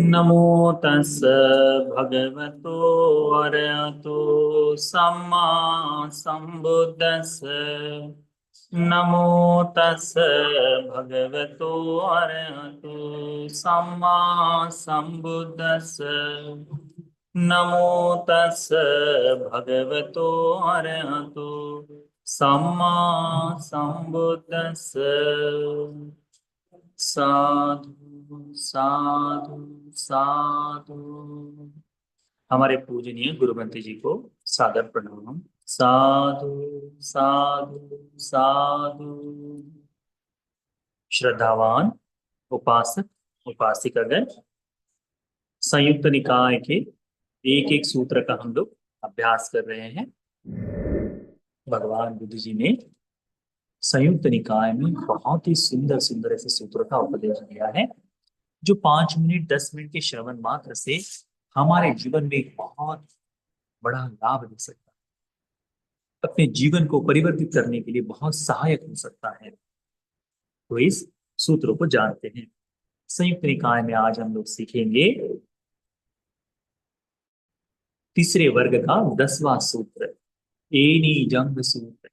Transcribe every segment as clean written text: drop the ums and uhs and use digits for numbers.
नमो तस् भगवतो अरहतो सम्मा सम्बुद्धस्स। नमो तस् भगवतो अरहतो सम्मा सम्बुद्धस्स। नमो तस् भगवतो अरहतो सम्मा सम्बुद्धस्स। साधु साधु साधु। हमारे पूजनीय गुरुमंत्र जी को सादर प्रणाम। साधु साधु साधु। श्रद्धावान उपासक उपासिकागण, संयुक्त निकाय के एक एक सूत्र का हम लोग अभ्यास कर रहे हैं। भगवान बुद्ध जी ने संयुक्त निकाय में बहुत ही सुंदर सुंदर ऐसे सूत्रों का उपदेश दिया है, जो 5 मिनट 10 मिनट के श्रवण मात्र से हमारे जीवन में एक बहुत बड़ा लाभ दे सकता है, अपने जीवन को परिवर्तित करने के लिए बहुत सहायक हो सकता है। तो इस सूत्रों को जानते हैं। संयुक्त निकाय में आज हम लोग सीखेंगे तीसरे वर्ग का 10वां सूत्र, एनी जंग सूत्र।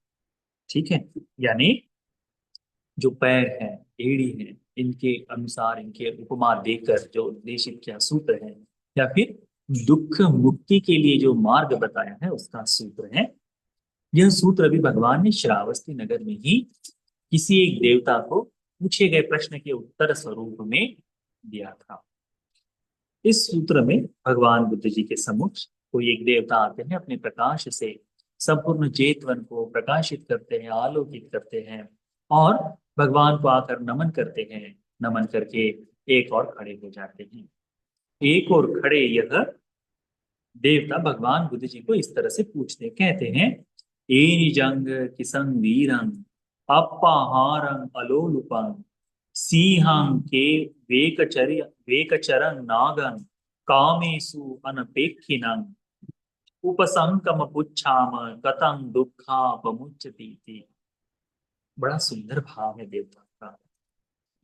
ठीक है, यानी जो पैर है, एड़ी है, इनके अनुसार इनके उपमा देकर जो निर्देशित क्या सूत्र है, या फिर दुख मुक्ति के लिए जो मार्ग बताया है उसका सूत्र है। यह सूत्र अभी भगवान ने श्रावस्ती नगर में ही किसी एक देवता को पूछे गए प्रश्न के उत्तर स्वरूप में दिया था। इस सूत्र में भगवान बुद्ध जी के सम्मुख कोई एक देवता आते हैं, अपने प्रकाश से संपूर्ण चेतवन को प्रकाशित करते हैं, आलोकित करते हैं, और भगवान को आकर नमन करते हैं। नमन करके एक और खड़े हो जाते हैं। एक और खड़े यह देवता भगवान बुद्ध जी को इस तरह से पूछते, कहते हैं, ए निजंग किसंग वीरं अप्पाहारं अलोलुपं सिंहं के वेकचरं नागं कामेषु अनपेक्षिणं उपसंकम पुच्छाम कथं दुःखापमुच्यते इति। बड़ा सुंदर भाव है देवता का।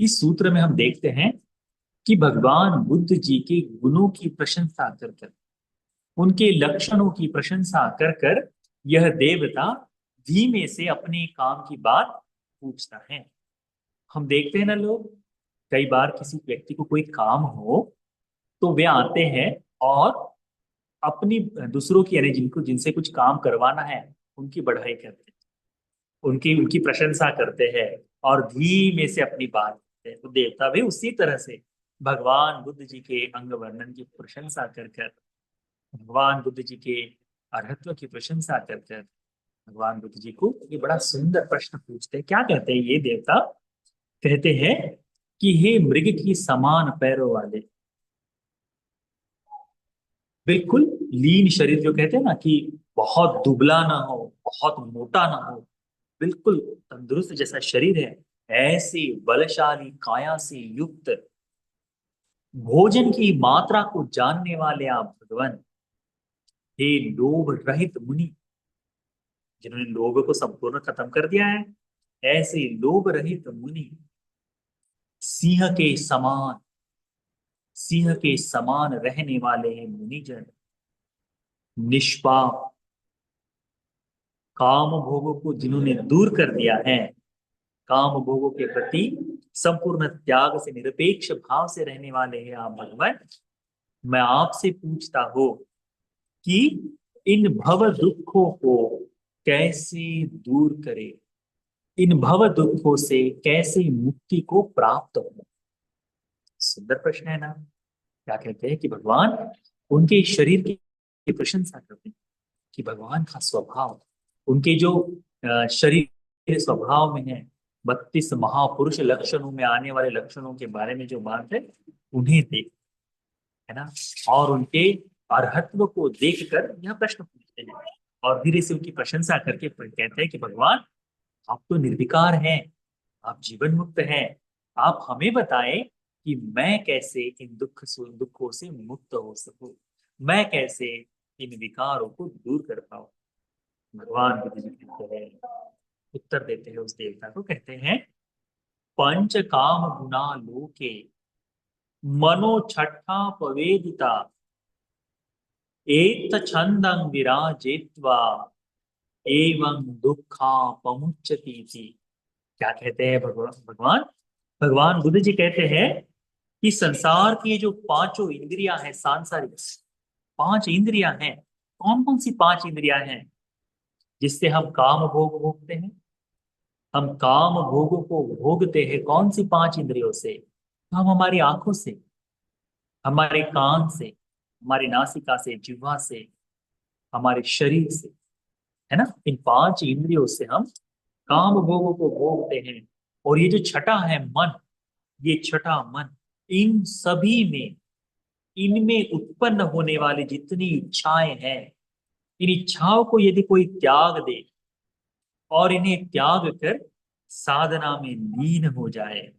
इस सूत्र में हम देखते हैं कि भगवान बुद्ध जी के गुणों की प्रशंसा कर कर, उनके लक्षणों की प्रशंसा कर कर यह देवता धीमे से अपने काम की बात पूछता है। हम देखते हैं ना, लोग कई बार किसी व्यक्ति को कोई काम हो तो वे आते हैं और अपनी दूसरों की, यानी जिनको जिनसे कुछ काम करवाना है, उनकी बढ़ाई करते हैं, उनकी उनकी प्रशंसा करते हैं और धीमे से अपनी बात करते हैं। तो देवता भी उसी तरह से भगवान बुद्ध जी के अंग वर्णन की प्रशंसा कर कर, भगवान बुद्ध जी के अरहत्व की प्रशंसा कर कर भगवान बुद्ध जी को ये बड़ा सुंदर प्रश्न पूछते हैं। क्या कहते हैं ये देवता? कहते हैं कि हे मृग की समान पैरों वाले, बिल्कुल लीन शरीर, जो कहते हैं ना कि बहुत दुबला ना हो, बहुत मोटा ना हो, बिल्कुल तंदुरुस्त जैसा शरीर है, ऐसे बलशाली काया से युक्त, भोजन की मात्रा को जानने वाले आप भगवान, हे लोभ रहित मुनि, जिन्होंने लोभ को संपूर्ण खत्म कर दिया है, ऐसे लोभ रहित मुनि, सिंह के समान, सिंह के समान रहने वाले हैं मुनिजन, निष्पाप, काम भोगों को जिन्होंने दूर कर दिया है, काम भोगों के प्रति संपूर्ण त्याग से निरपेक्ष भाव से रहने वाले हैं आप भगवान। मैं आपसे पूछता हूं कि इन भव दुखों को कैसे दूर करे, इन भव दुखों से कैसे मुक्ति को प्राप्त हो। सुंदर प्रश्न है ना। क्या कहते हैं कि भगवान उनके शरीर की प्रशंसा करते हैं, कि भगवान का स्वभाव, उनके जो शरीर स्वभाव में है, 32 महापुरुष लक्षणों में आने वाले लक्षणों के बारे में जो बात है, उन्हें देख, है ना, और उनके अरहत्व को देखकर यह प्रश्न पूछते हैं, और धीरे से उनकी प्रशंसा करके कहते हैं कि भगवान, आप तो निर्विकार हैं, आप जीवन मुक्त हैं, आप हमें बताएं कि मैं कैसे इन दुखों से मुक्त हो सकूं, मैं कैसे इन विकारों को दूर कर पाऊं। भगवान बुद्ध जी कहते हैं, उत्तर देते हैं उस देवता को, कहते हैं, पंच काम गुना लोके मनो छठा पवेदिता एत छंदं विराजेत्वा एवं दुखा पमुच्यति थी। क्या कहते हैं भगवान भगवान बुद्ध जी कहते हैं कि संसार की जो पांचों इंद्रियां हैं, सांसारिक पांच इंद्रियां हैं, कौन कौन सी पांच इंद्रियां हैं जिससे हम काम भोग भोगते हैं? हम काम भोगों को भोगते हैं कौन सी पांच इंद्रियों से? हम हमारी आंखों से, हमारे कान से, हमारी नासिका से, जिह्वा से, हमारे शरीर से, है ना? इन पांच इंद्रियों से हम काम भोगों को भोगते हैं। और ये जो छठा है मन, ये छठा मन, इन सभी में, इनमें उत्पन्न होने वाली जितनी इच्छाएं हैं, इन इच्छाओं को यदि कोई त्याग दे और इन्हें त्याग कर साधना में लीन हो जाए,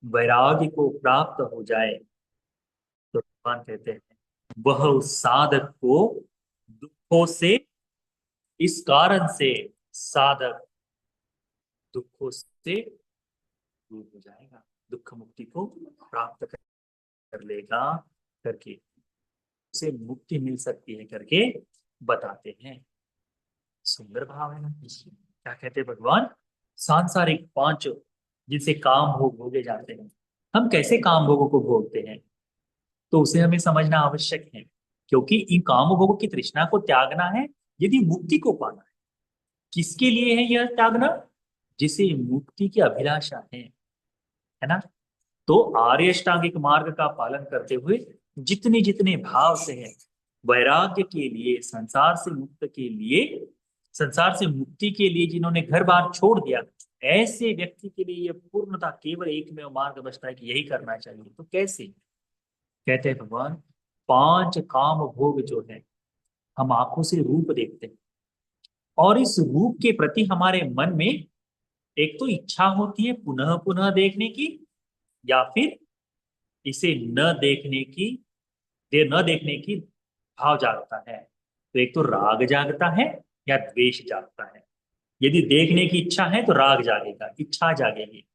वैराग्य को प्राप्त हो जाए, तो भगवान कहते हैं वह उस साधक को दुखों से, इस कारण से साधक दुखों से दूर हो जाएगा, दुख मुक्ति को प्राप्त कर लेगा करके, उसे मुक्ति मिल सकती है करके बताते हैं। सुंदर भाव है ना? क्या कहते हैं भगवान? सांसारिक पांच जिनसे काम भोग भोगे जाते हैं, हम कैसे काम भोगों को भोगते हैं, तो उसे हमें समझना आवश्यक है। क्योंकि इन काम भोगों की तृष्णा को त्यागना है यदि मुक्ति को पाना है। किसके लिए है यह त्यागना? जिसे मुक्ति की अभिलाषा है ना? तो आर्य अष्टांगिक मार्ग का पालन करते हुए जितने जितने भाव से है, वैराग्य के लिए, संसार से मुक्त के लिए, संसार से मुक्ति के लिए जिन्होंने घर बार छोड़ दिया, ऐसे व्यक्ति के लिए यह पूर्णता केवल एक में मार्ग बचता है कि यही करना चाहिए। तो कैसे? कहते हैं भगवान, पांच काम भोग जो है, हम आंखों से रूप देखते हैं और इस रूप के प्रति हमारे मन में एक तो इच्छा होती है पुनः पुनः देखने की, या फिर इसे न देखने की, न देखने की भाव जागता है। तो एक तो राग जागता है या द्वेष जागता है। यदि देखने की इच्छा है तो राग जागेगा, इच्छा जागेगी,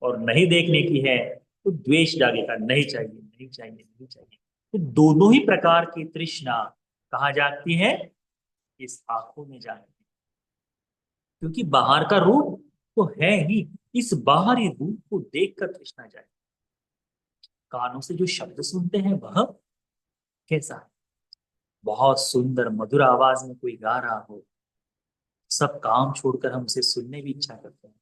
और नहीं देखने की है तो द्वेष जागेगा, नहीं चाहिए, नहीं चाहिए, नहीं चाहिए। तो दोनों ही प्रकार की तृष्णा कहाँ जागती है? इस आंखों में जागती है। क्योंकि बाहर का रूप तो है ही, इस बाहरी रूप को देखकर तृष्णा जाए। कानों से जो शब्द सुनते हैं वह कैसा है? बहुत सुंदर मधुर आवाज में कोई गा रहा हो, सब काम छोड़कर हम उसे सुनने की इच्छा करते हैं।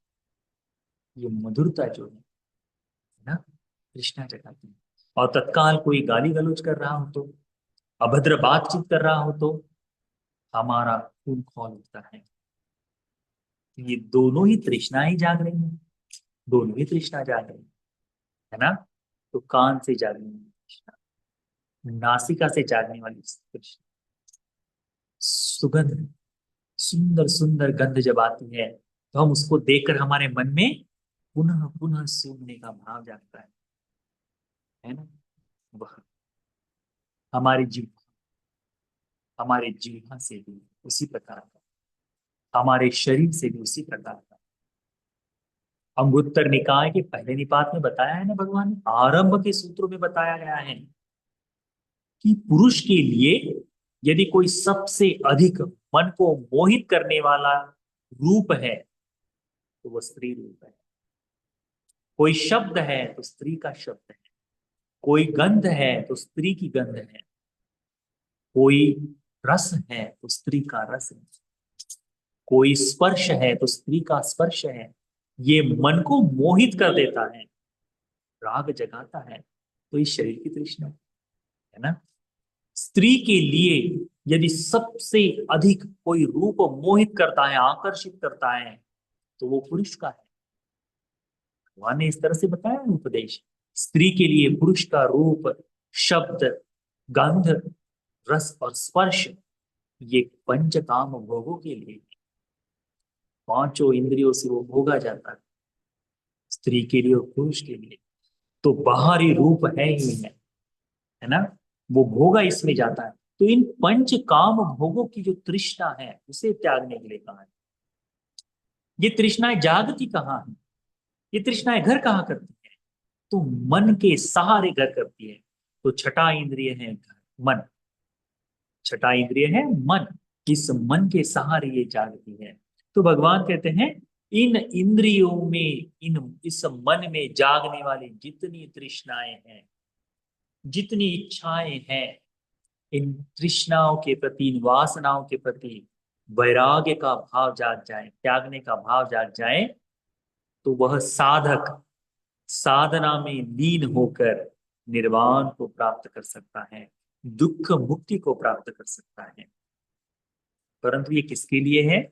ये मधुरता जो है ना, तृष्णा जगाती है। और तत्काल कोई गाली गलौज कर रहा हो तो, अभद्र बातचीत कर रहा हो तो हमारा खून खौल उठता है। ये दोनों ही तृष्णाएं जाग रही हैं, दोनों ही तृष्णा जाग रही है ना? तो कान से जागने वाली तृष्णा, नासिका से जागने वाली तृष्णा, सुगंध, सुंदर सुंदर गंध जब आती है तो हम उसको देखकर हमारे मन में पुनः पुनः सूंघने का भाव जागता है ना? वह हमारी जीव, हमारे जीवा से भी उसी प्रकार का, हमारे शरीर से भी उसी प्रकार का। अंगुत्तर निकाय के पहले निपात में बताया है ना भगवान ने, आरंभ के सूत्रों में बताया गया है कि पुरुष के लिए यदि कोई सबसे अधिक मन को मोहित करने वाला रूप है तो वह स्त्री रूप है। कोई शब्द है तो स्त्री का शब्द है, कोई गंध है तो स्त्री की गंध है, कोई रस है तो स्त्री का रस है, कोई स्पर्श है तो स्त्री का स्पर्श है। ये मन को मोहित कर देता है, राग जगाता है। तो इस शरीर की तृष्णा है ना? स्त्री के लिए यदि सबसे अधिक कोई रूप मोहित करता है, आकर्षित करता है, तो वो पुरुष का है। भगवान ने इस तरह से बताया है उपदेश। स्त्री के लिए पुरुष का रूप, शब्द, गंध, रस और स्पर्श, ये पंच काम भोगों के लिए, पांचों इंद्रियों से वो भोगा जाता है, स्त्री के लिए और पुरुष के लिए। तो बाहरी रूप है ही है ना? वो भोगा इसमें जाता है। तो इन पंच काम भोगों की जो तृष्णा है उसे त्यागने के लिए कहा है। ये तृष्णाएं जागती कहाँ है? ये तृष्णाएं घर कहाँ करती है? तो मन के सहारे घर करती है। तो छठा इंद्रिय है घर, मन। छठा इंद्रिय है मन। इस मन के सहारे ये जागती है। तो भगवान कहते हैं इन इंद्रियों में, इन इस मन में जागने वाली जितनी तृष्णाएं हैं, जितनी इच्छाएं हैं, इन तृष्णाओं के प्रति, इन वासनाओं के प्रति वैराग्य का भाव जाग जाए, त्यागने का भाव जाग जाए, तो वह साधक साधना में लीन होकर निर्वाण को प्राप्त कर सकता है, दुख मुक्ति को प्राप्त कर सकता है। परंतु ये किसके लिए है?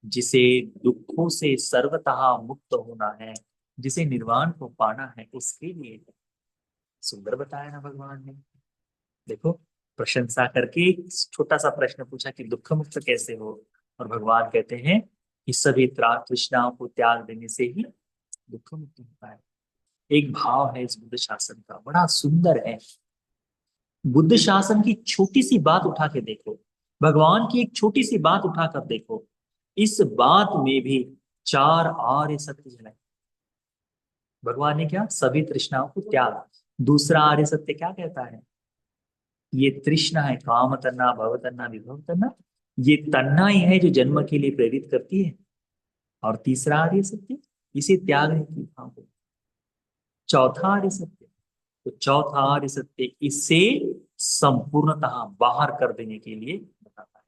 जिसे दुखों से सर्वतः मुक्त होना है, जिसे निर्वाण को पाना है, उसके लिए है। सुंदर बताया ना भगवान ने। देखो, प्रशंसा करके एक छोटा सा प्रश्न पूछा कि दुख मुक्त कैसे हो, और भगवान कहते हैं कि सभी तृष्णाओं को त्याग देने से ही दुख मुक्त होता है। एक भाव है इस बुद्ध शासन का, बड़ा सुंदर है। बुद्ध शासन की छोटी सी बात उठा के देखो, भगवान की एक छोटी सी बात उठाकर देखो, इस बात में भी चार आर्य सत्य झलक। भगवान ने क्या? सभी तृष्णाओं को त्याग। दूसरा आर्य सत्य क्या कहता है? ये तृष्णा है, काम तन्ना, भव तन्ना, विभव तन्ना, ये तन्ना ही है जो जन्म के लिए प्रेरित करती है। और तीसरा आर्य सत्य, इसे त्यागने की भाव को। चौथा आर्य सत्य, तो चौथा आर्य सत्य इसे संपूर्णतः बाहर कर देने के लिए बताता है।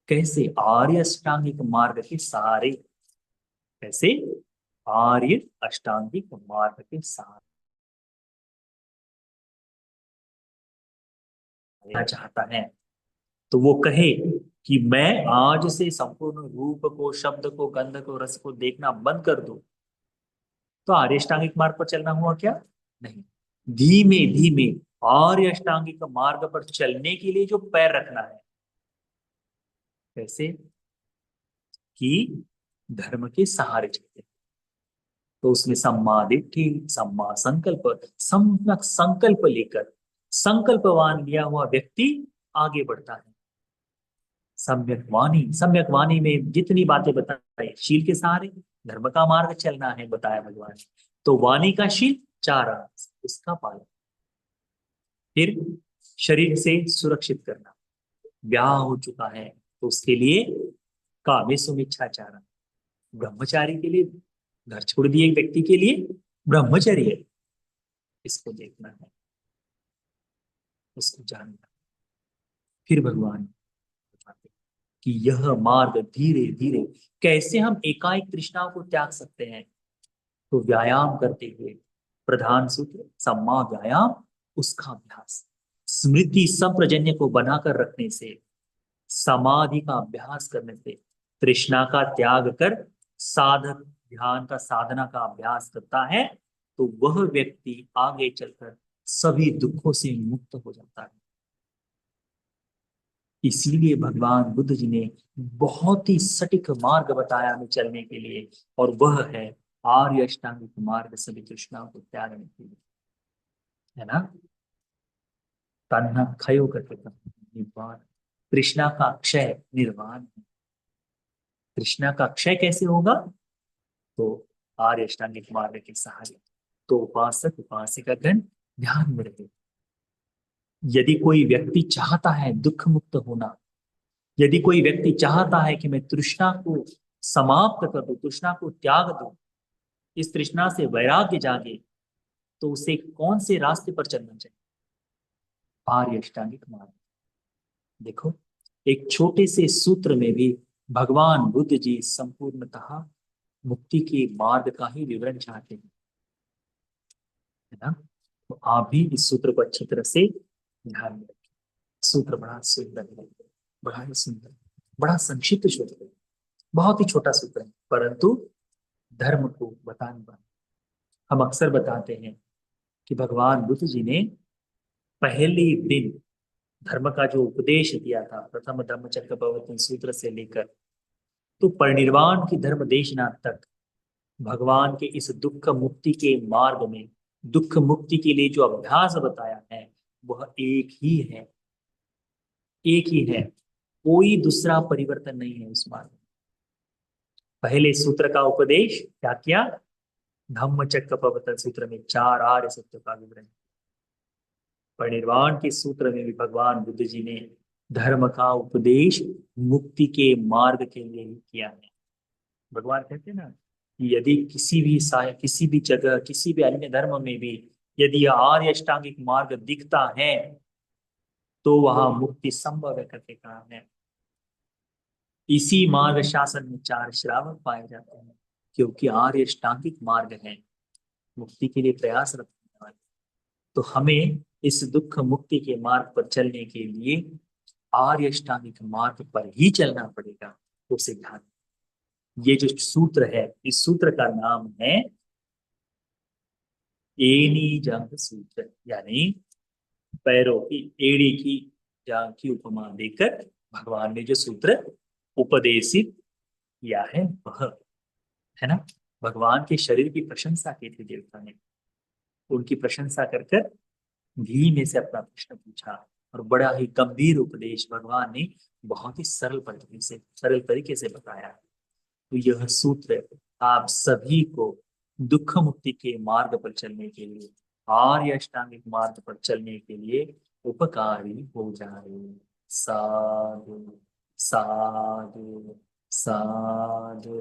कैसे? आर्य अष्टांगिक मार्ग के सहारे। कैसे? आर्य अष्टांगिक मार्ग के सहारे चाहता है। तो वो कहे कि मैं आज से संपूर्ण रूप को, शब्द को, गंध को, रस को देखना बंद कर दूं, तो आर्य अष्टांगिक मार्ग पर चलना हुआ क्या? नहीं। धीमे धीमे आर्य अष्टांगिक मार्ग पर चलने के लिए जो पैर रखना है, कैसे? कि धर्म के सहारे चलते। तो उसमें सम्मा दिट्ठी, सम्मा संकल्प, सम्यक संकल्प लेकर, संकल्पवान लिया हुआ व्यक्ति आगे बढ़ता है। सम्यक वाणी, सम्यक वाणी में जितनी बातें बताई, शील के सहारे धर्म का मार्ग चलना है बताया भगवान ने। तो वाणी का शील, चार अंग, उसका पालन। फिर शरीर से सुरक्षित करना, ब्याह हो चुका है तो उसके लिए कामे सुमिच्छाचारण, ब्रह्मचारी के लिए, घर छोड़ दिए व्यक्ति के लिए ब्रह्मचर्य, इसको देखना है, उसको जानना। फिर भगवान बताते हैं कि यह मार्ग धीरे धीरे कैसे हम एकाएक तृष्णाओं को त्याग सकते हैं। तो व्यायाम करते हुए, प्रधान सूत्र सम्मा व्यायाम, उसका अभ्यास, स्मृति संप्रजन्य को बनाकर रखने से, समाधि का अभ्यास करने से, तृष्णा का त्याग कर साधक ध्यान का, साधना का अभ्यास करता है, तो वह व्यक्ति आगे चलकर सभी दुखों से मुक्त हो जाता है। इसीलिए भगवान बुद्ध जी ने बहुत ही सटीक मार्ग बताया हमें चलने के लिए, और वह है आर्य अष्टांगिक मार्ग, सभी तृष्णाओं को त्यागने के लिए, है ना। तन्ना क्षयो करके निर्वाण, तृष्णा का क्षय निर्वाण। तृष्णा का क्षय कैसे होगा? तो आर्य अष्टांगिक मार्ग के सहारे। तो उपासक उपासिका गण ध्यान में रहे। यदि कोई व्यक्ति चाहता है दुख मुक्त होना, यदि कोई व्यक्ति चाहता है कि मैं तृष्णा को समाप्त कर दूं, तृष्णा को त्याग दूं, इस तृष्णा से वैराग्य जागे, तो उसे कौन से रास्ते पर चलना चाहिए? आर्य अष्टांगिक मार्ग। देखो, एक छोटे से सूत्र में भी भगवान बुद्ध जी संपूर्णतः मुक्ति के मार्ग का ही विवरण चाहते हैं, है ना। तो आप भी इस सूत्र को अच्छी तरह से ध्यान में रखें। सूत्र बड़ा सुंदर है, बड़ा ही सुंदर, बड़ा संक्षिप्त सूत्र है, बहुत ही छोटा सूत्र है, परंतु धर्म को बताने वाला। हम अक्सर बताते हैं कि भगवान बुद्ध जी ने पहले दिन धर्म का जो उपदेश दिया था, प्रथम धम्मचक्र प्रवर्तन सूत्र से लेकर तो परिनिर्वाण की धर्म देशना तक, भगवान के इस दुख मुक्ति के मार्ग में, दुख मुक्ति के लिए जो अभ्यास बताया है, वह एक ही है, एक ही है, कोई दूसरा परिवर्तन नहीं है उस मार्ग में। पहले सूत्र का उपदेश क्या किया? धम्मचक्र प्रवर्तन सूत्र में 4 आर्य सत्य का विवरण। परिनिर्वाण के सूत्र में भी भगवान बुद्ध जी ने धर्म का उपदेश मुक्ति के मार्ग के लिए ही किया है। भगवान कहते हैं ना कि यदि किसी भी जगह, किसी भी अन्य धर्म में भी यदि यह आर्य अष्टांगिक मार्ग दिखता है तो वहां मुक्ति संभव है करके कहा है। इसी मार्ग शासन में 4 श्रावक पाए जाते हैं, क्योंकि आर्य अष्टांगिक मार्ग है मुक्ति के लिए प्रयासरत होने वाले। तो हमें इस दुख मुक्ति के मार्ग पर चलने के लिए आर्य अष्टांगिक मार्ग पर ही चलना पड़ेगा। तो सिद्धांत, ये जो सूत्र है, इस सूत्र का नाम है एनी जंग सूत्र, यानी पैरों की एड़ी की जांग की उपमा देकर भगवान ने जो सूत्र उपदेशित किया है वह है ना। भगवान के शरीर की प्रशंसा की थी देवता ने, उनकी प्रशंसा कर कर धीमे से अपना प्रश्न पूछा और बड़ा ही गंभीर उपदेश भगवान ने बहुत ही सरल तरीके से बताया। तो यह सूत्र आप सभी को दुख मुक्ति के मार्ग पर चलने के लिए, आर्य अष्टांगिक मार्ग पर चलने के लिए उपकारी हो जाए। साधु साधु साधु।